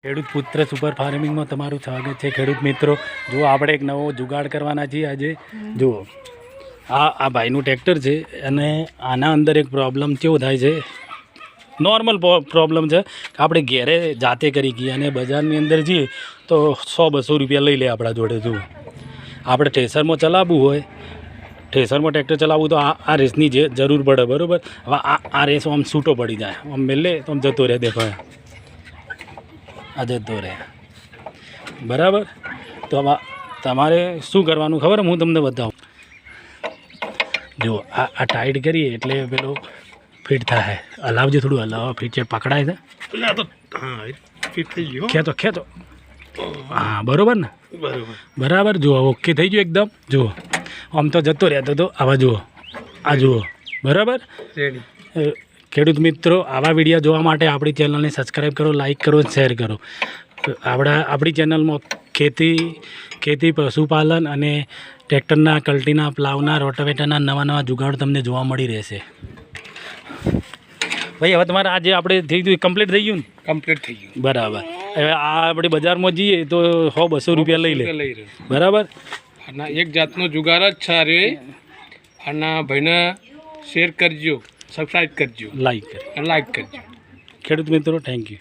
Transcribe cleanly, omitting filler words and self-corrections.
ખેડૂત પુત્ર સુપર ફાર્મિંગમાં તમારું સ્વાગત છે ખેડૂત મિત્રો. જો આપણે એક નવો જુગાડ કરવાના છીએ આજે. જુઓ આ ભાઈનું ટ્રેક્ટર છે અને આના અંદર એક પ્રોબ્લેમ કેવો થાય છે, નોર્મલ પ્રોબ્લેમ છે કે આપણે ઘેરે જાતે કરી ગઈએ અને બજારની અંદર જઈએ તો 100-200 રૂપિયા લઈ લે આપણા જોડે. જુઓ આપણે થ્રેસરમાં ચલાવવું હોય, થ્રેસરમાં ટ્રેક્ટર ચલાવવું તો આ રેસની જે જરૂર પડે, બરાબર. હવે આ રેસ આમ છૂટો પડી જાય, આમ મેલે તો આમ જતો રહે, દેખો આ જતો રહે, બરાબર. તો હવે તમારે શું કરવાનું ખબર, હું તમને બતાવું. જુઓ આ ટાઈટ કરીએ એટલે પેલો ફિટ થાય. હલાવજો થોડું, હલાવો, ફિટ છે, પકડાય છે. ફિટ થઈ ગયો, ખેંચો. હા બરાબર ને, બરાબર. જુઓ ઓકે થઈ ગયું એકદમ. જુઓ આમ તો જતો રહેતો તો આવા જુઓ, આ જુઓ, બરાબર. રેડી. ખેડૂત મિત્રો, આવા વિડીયો જોવા માટે આપણી ચેનલને સબસ્ક્રાઈબ કરો, લાઇક કરો, શેર કરો. આપણી ચેનલમાં ખેતી, પશુપાલન અને ટ્રેક્ટરના, કલ્ટીના, પ્લાવના, રોટાવેટરના નવા જુગાડો તમને જોવા મળી રહેશે. ભાઈ હવે તમારે આજે આપણે થઈ ગયું, કમ્પ્લીટ થઈ ગયું ને? કમ્પ્લીટ થઈ ગયું, બરાબર. હવે આ આપણે બજારમાં જઈએ તો 100-200 રૂપિયા લઈ લે, બરાબર. અને એક જાતનો જુગાર જ છે રે. અને ભાઈને શેર કરજો, સબસ્ક્રાઈબ કરજો, લાઈક કરજો. ખેડૂત મિત્રો, થેન્ક યુ.